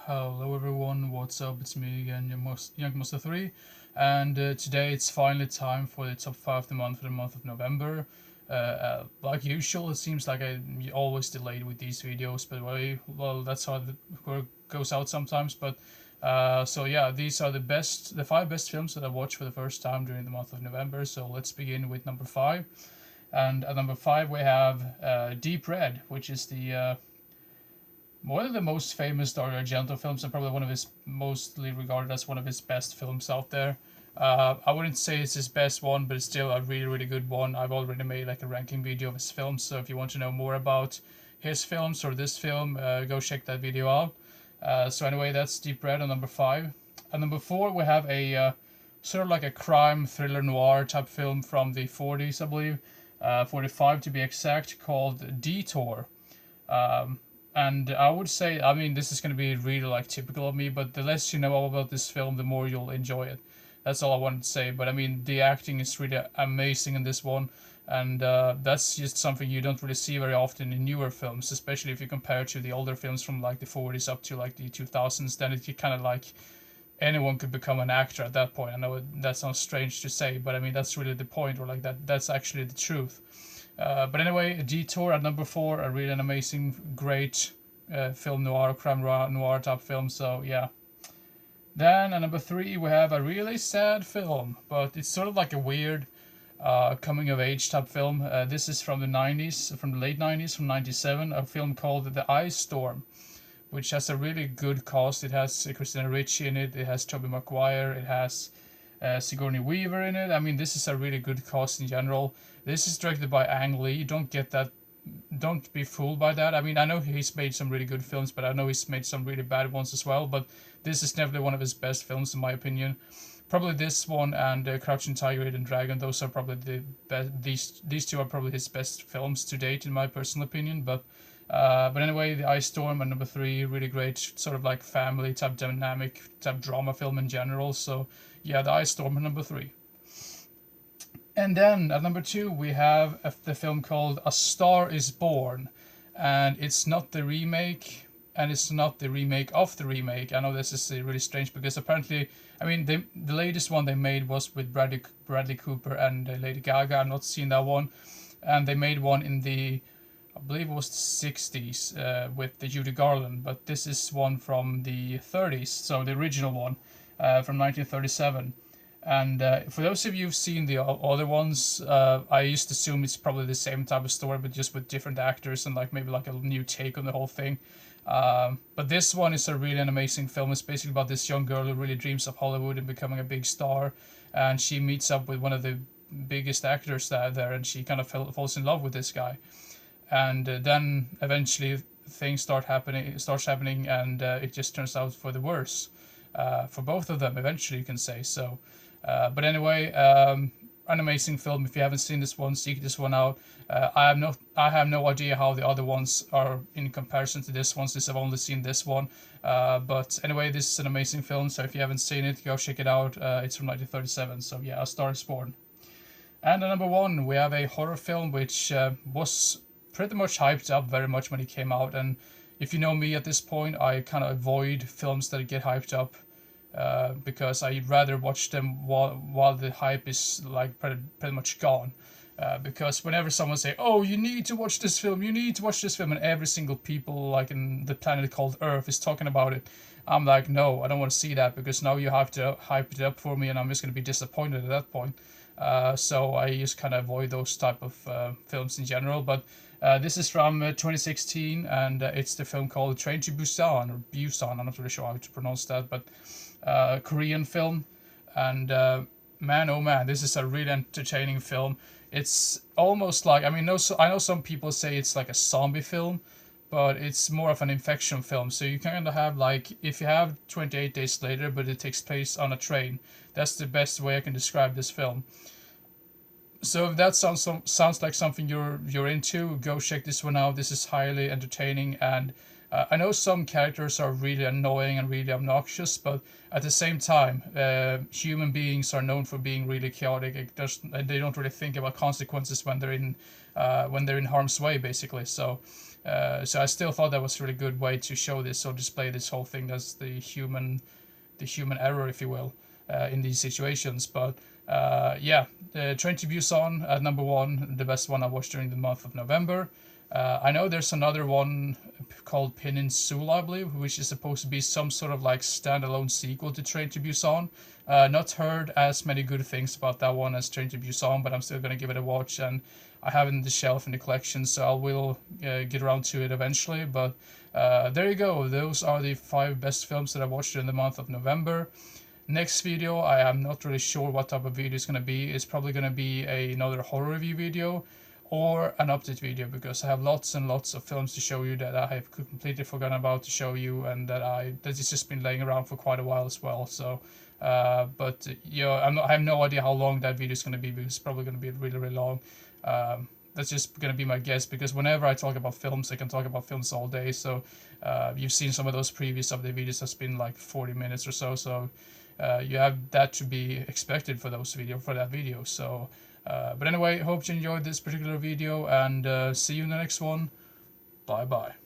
Hello everyone, what's up? It's me again, Young Monster 3, and today it's finally time for the top 5 of the month for the month of November. Like usual, it seems like I'm always delayed with these videos, but well, that's how it goes out sometimes. But so yeah, these are the 5 best films that I watched for the first time during the month of November. So let's begin with number 5. And at number 5 we have Deep Red, which is the one of the most famous Dario Argento films, and probably one of his mostly regarded as one of his best films out there. I wouldn't say it's his best one, but it's still a really, really good one. I've already made like a ranking video of his films, so if you want to know more about his films or this film, go check that video out. So anyway, that's Deep Red on number 5. At number 4, we have a sort of like a crime thriller noir type film from the 40s, I believe, 45 to be exact, called Detour. Um, and I would say, I mean, this is going to be really like typical of me, but the less you know about this film, the more you'll enjoy it. That's all I wanted to say. But I mean, the acting is really amazing in this one, and that's just something you don't really see very often in newer films, especially if you compare it to the older films from like the 40s up to like the 2000s. Then it kind of like anyone could become an actor at that point. I know that sounds strange to say, but I mean that's really the point, or like that's actually the truth. But anyway, Detour at number 4, a really an amazing, great film noir, crime noir type film. So yeah. Then at number 3 we have a really sad film, but it's sort of like a weird coming of age type film. This is from the 90s, from the late 90s, from 97, a film called The Ice Storm, which has a really good cast. It has Christina Ricci in it. It has Tobey Maguire. It has Sigourney Weaver in it. I mean, this is a really good cast in general. This is directed by Ang Lee. Don't get that. Don't be fooled by that. I mean, I know he's made some really good films, but I know he's made some really bad ones as well. But this is definitely one of his best films, in my opinion. Probably this one and Crouching Tiger, Hidden Dragon. Those are probably the best. These two are probably his best films to date, in my personal opinion. But anyway, The Ice Storm at number 3, really great, sort of like family type dynamic type drama film in general. So yeah, The Ice Storm at number 3. And then at number 2 we have the film called A Star Is Born, and it's not the remake, and it's not the remake of the remake. I know this is really strange because apparently, I mean, the latest one they made was with Bradley Cooper and Lady Gaga. I've not seen that one, and they made one in the, I believe it was the 60s with the Judy Garland, but this is one from the 30s, so the original one from 1937. And for those of you who've seen the other ones, I used to assume it's probably the same type of story, but just with different actors and like maybe like a new take on the whole thing. But this one is a really an amazing film. It's basically about this young girl who really dreams of Hollywood and becoming a big star, and she meets up with one of the biggest actors there, and she kind of falls in love with this guy, and then eventually things starts happening, and it just turns out for the worse for both of them. Eventually, you can say so. But anyway, an amazing film. If you haven't seen this one, seek this one out. I have no idea how the other ones are in comparison to this one, since I've only seen this one. But anyway, this is an amazing film. So if you haven't seen it, go check it out. It's from 1937. So yeah, A Star Is Born. And at number 1, we have a horror film which was pretty much hyped up very much when it came out. And if you know me at this point, I kind of avoid films that get hyped up because I'd rather watch them while the hype is like pretty much gone. Because whenever someone say, "Oh, you need to watch this film, you need to watch this film," and every single people like in the planet called Earth is talking about it, I'm like, no, I don't want to see that because now you have to hype it up for me, and I'm just gonna be disappointed at that point. So I just kind of avoid those type of films in general. But this is from 2016, and it's the film called Train to Busan, or Busan. I'm not really sure how to pronounce that, but Korean film. And man, oh man, this is a really entertaining film. It's almost like, I mean, no, so I know some people say it's like a zombie film, but it's more of an infection film. So you kind of have like, if you have 28 Days Later, but it takes place on a train, that's the best way I can describe this film. So if that sounds like something you're into, go check this one out. This is highly entertaining, and I know some characters are really annoying and really obnoxious, but at the same time, human beings are known for being really chaotic. They don't really think about consequences when they're in harm's way, basically. So I still thought that was a really good way to show this or display this whole thing as the human error, if you will, in these situations. But yeah, Train to Busan at number one, the best one I watched during the month of November. I know there's another one called Peninsula, I believe, which is supposed to be some sort of like standalone sequel to Train to Busan. Not heard as many good things about that one as Train to Busan, but I'm still gonna give it a watch, and I have it in the shelf in the collection, so I will get around to it eventually. But there you go. Those are the 5 best films that I watched in the month of November. Next video, I am not really sure what type of video it's going to be. It's probably going to be another horror review video or an update video, because I have lots and lots of films to show you that I have completely forgotten about to show you, and that it's just been laying around for quite a while as well. So, but I have no idea how long that video is going to be, because it's probably going to be really, really long. That's just going to be my guess, because whenever I talk about films, I can talk about films all day. So you've seen some of those previous update videos that's been like 40 minutes or so. So you have that to be expected for that video. So, but anyway, hope you enjoyed this particular video, and see you in the next one. Bye bye.